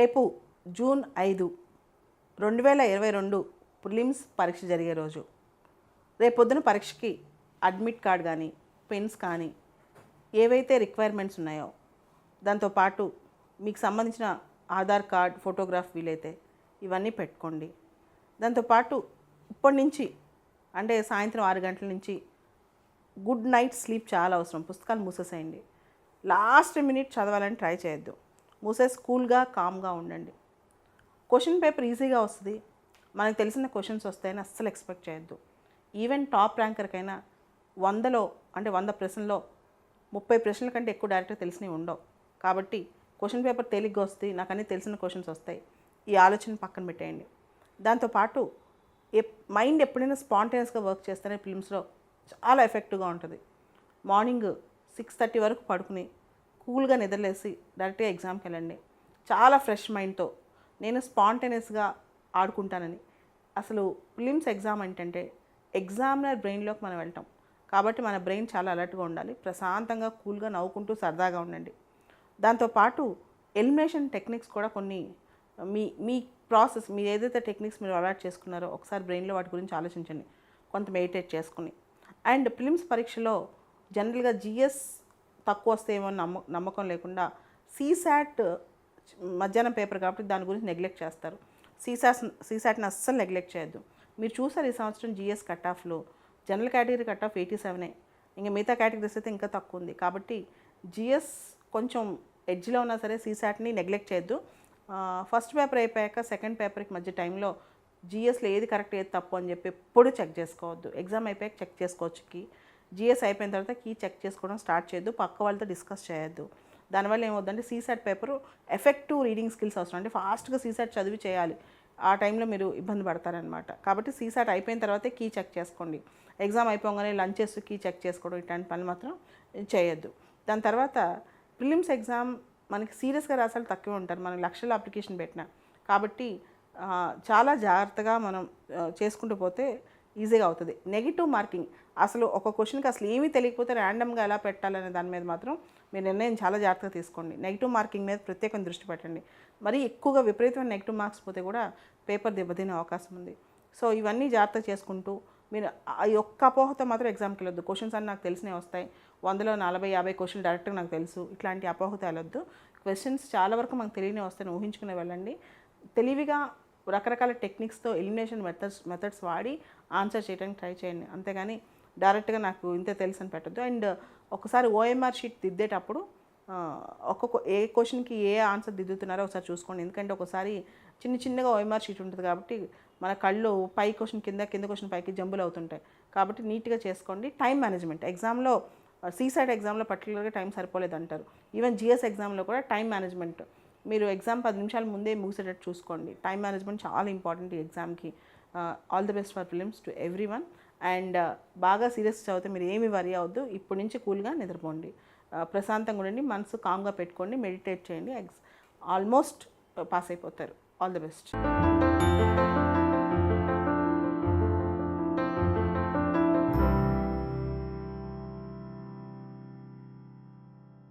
రేపు June 5, 2022 prelims పరీక్ష జరిగే రోజు. రేపొద్దున పరీక్షకి అడ్మిట్ కార్డ్ కానీ పెన్స్ కానీ ఏవైతే రిక్వైర్మెంట్స్ ఉన్నాయో దాంతోపాటు మీకు సంబంధించిన ఆధార్ కార్డ్ ఫోటోగ్రాఫ్ వీలైతే ఇవన్నీ పెట్టుకోండి. దాంతోపాటు ఇప్పటి నుంచి అంటే సాయంత్రం 6 గంటల నుంచి గుడ్ నైట్ స్లీప్ చాలా అవసరం. పుస్తకాలు మూసేసేయండి. లాస్ట్ మినిట్ చదవాలని ట్రై చేయొద్దు. మూసేసి కూల్గా కామ్గా ఉండండి. క్వశ్చన్ పేపర్ ఈజీగా వస్తుంది, మనకు తెలిసిన క్వశ్చన్స్ వస్తాయని అస్సలు ఎక్స్పెక్ట్ చేయొద్దు. ఈవెన్ టాప్ ర్యాంకర్కైనా 100 ప్రశ్నల్లో 30 ప్రశ్నల కంటే ఎక్కువ డైరెక్ట్గా తెలిసినవి ఉండవు. కాబట్టి క్వశ్చన్ పేపర్ తేలిగ్గా వస్తుంది, నాకు అన్నీ తెలిసిన క్వశ్చన్స్ వస్తాయి, ఈ ఆలోచన పక్కన పెట్టేయండి. దాంతోపాటు మైండ్ ఎప్పుడైనా స్పాంటేనియస్గా వర్క్ చేస్తేనే ఫిల్మ్స్లో చాలా ఎఫెక్టివ్గా ఉంటుంది. మార్నింగ్ 6:30 వరకు పడుకుని కూల్గా నిద్రలేసి డైరెక్ట్గా ఎగ్జామ్కి వెళ్ళండి. చాలా ఫ్రెష్ మైండ్తో నేను స్పాంటేనియస్గా ఆడుకుంటానని. అసలు ఫిలిమ్స్ ఎగ్జామ్ ఏంటంటే ఎగ్జామినర్ బ్రెయిన్లోకి మనం వెళ్తాం. కాబట్టి మన బ్రెయిన్ చాలా అలర్ట్గా ఉండాలి. ప్రశాంతంగా కూల్గా నవ్వుకుంటూ సరదాగా ఉండండి. దాంతోపాటు ఎలిమినేషన్ టెక్నిక్స్ కూడా కొన్ని మీ ప్రాసెస్ మీరు ఏదైతే టెక్నిక్స్ మీరు అలర్ట్ చేసుకున్నారో ఒకసారి బ్రెయిన్లో వాటి గురించి ఆలోచించండి, కొంత మెడిటేట్ చేసుకుని. అండ్ ఫిలిమ్స్ పరీక్షలో జనరల్గా జిఎస్ తక్కువ వస్తేమో నమ్మకం లేకుండా సీసాట్ మధ్యాహ్నం పేపర్ కాబట్టి దాని గురించి నెగ్లెక్ట్ చేస్తారు. సీసాట్ని అస్సలు నెగ్లెక్ట్ చేయొద్దు. మీరు చూసారు ఈ సంవత్సరం జిఎస్ కట్ ఆఫ్లో జనరల్ కేటగిరీ కట్ ఆఫ్ 87, ఇంకా మిగతా కేటగిరీస్ అయితే ఇంకా తక్కువ ఉంది. కాబట్టి జిఎస్ కొంచెం ఎడ్జ్లో ఉన్నా సరే సీసాట్ని నెగ్లెక్ట్ చేయొద్దు. ఫస్ట్ పేపర్ అయిపోయాక సెకండ్ పేపర్కి మధ్య టైంలో జిఎస్లో ఏది కరెక్ట్ ఏది తప్పు అని చెప్పి ఎప్పుడు చెక్ చేసుకోవద్దు. ఎగ్జామ్ అయిపోయాక చెక్ చేసుకోవచ్చు. జిఎస్ అయిపోయిన తర్వాత చెక్ చేసుకోవడం స్టార్ట్ చేయొద్దు. పక్క వాళ్ళతో డిస్కస్ చేయొద్దు. దానివల్ల ఏమవుతుందంటే CSAT paper effective reading skills అవసరం. అంటే ఫాస్ట్గా సీసాట్ చదివి చేయాలి. ఆ టైంలో మీరు ఇబ్బంది పడతారనమాట. కాబట్టి సీసాట్ అయిపోయిన తర్వాతే చెక్ చేసుకోండి. ఎగ్జామ్ అయిపోగానే లంచ్ చేస్తూ చెక్ చేసుకోవడం ఇట్లాంటి పని మాత్రం చేయొద్దు. దాని తర్వాత ప్రిలిమ్స్ ఎగ్జామ్ మనకి సీరియస్గా రాసాలు తక్కువ ఉంటారు, మనకి లక్షల అప్లికేషన్ పెట్టినా. కాబట్టి చాలా జాగ్రత్తగా మనం చేసుకుంటూ పోతే ఈజీగా అవుతుంది. నెగిటివ్ మార్కింగ్ అసలు ఒక క్వశ్చన్కి అసలు ఏమీ తెలియకపోతే ర్యాండమ్గా ఎలా పెట్టాలనే దాని మీద మాత్రం మీ నిర్ణయం చాలా జాగ్రత్తగా తీసుకోండి. నెగిటివ్ మార్కింగ్ మీద ప్రత్యేకంగా దృష్టి పెట్టండి. మరీ ఎక్కువగా విపరీతమైన నెగిటివ్ మార్క్స్ పోతే కూడా పేపర్ దెబ్బతినే అవకాశం ఉంది. సో ఇవన్నీ జాగ్రత్త చేసుకుంటూ మీరు ఈ ఒక్క అపోహతో మాత్రం ఎగ్జామ్కి వెళ్ళొద్దు. క్వశ్చన్స్ అన్నీ నాకు తెలిసినవి వస్తాయి, 100లో 40-50 క్వశ్చన్లు డైరెక్ట్గా నాకు తెలుసు, ఇట్లాంటి అపోహతో వెళ్ళొద్దు. క్వశ్చన్స్ చాలా వరకు మనకు తెలియని వస్తాయని ఊహించుకునే వెళ్ళండి. తెలివిగా రకరకాల టెక్నిక్స్తో ఎలిమినేషన్ మెథడ్స్ వాడి ఆన్సర్ చేయడానికి ట్రై చేయండి. అంతేగాని డైరెక్ట్గా నాకు ఇంతే తెలుసు అని పెట్టద్దు. అండ్ ఒకసారి ఓఎంఆర్ షీట్ దిద్దేటప్పుడు ఏ క్వశ్చన్కి ఏ ఆన్సర్ దిద్దుతున్నారో ఒకసారి చూసుకోండి. ఎందుకంటే ఒకసారి చిన్నగా ఓఎంఆర్ షీట్ ఉంటుంది కాబట్టి మన కళ్ళు పై క్వశ్చన్ కింద క్వశ్చన్ పైకి జంబులు అవుతుంటాయి. కాబట్టి నీట్గా చేసుకోండి. టైం మేనేజ్మెంట్ ఎగ్జామ్లో సీసాట్ ఎగ్జామ్లో పర్టికులర్గా టైం సరిపోలేదు అంటారు. ఈవెన్ జిఎస్ ఎగ్జామ్లో కూడా టైం మేనేజ్మెంట్ మీరు ఎగ్జామ్ 10 నిమిషాల ముందే ముగిసేటట్టు చూసుకోండి. టైం మేనేజ్మెంట్ చాలా ఇంపార్టెంట్ ఈ ఎగ్జామ్కి. All the best for films to everyone. And బాగా సీరియస్ చదివితే మీరు ఏమి వరీ అవ్వద్దు. ఇప్పటి నుంచి కూల్గా నిద్రపోండి, ప్రశాంతంగా ఉండండి, మనసు కామ్గా పెట్టుకోండి, మెడిటేట్ చేయండి. ఆల్మోస్ట్ పాస్ అయిపోతారు. All the best.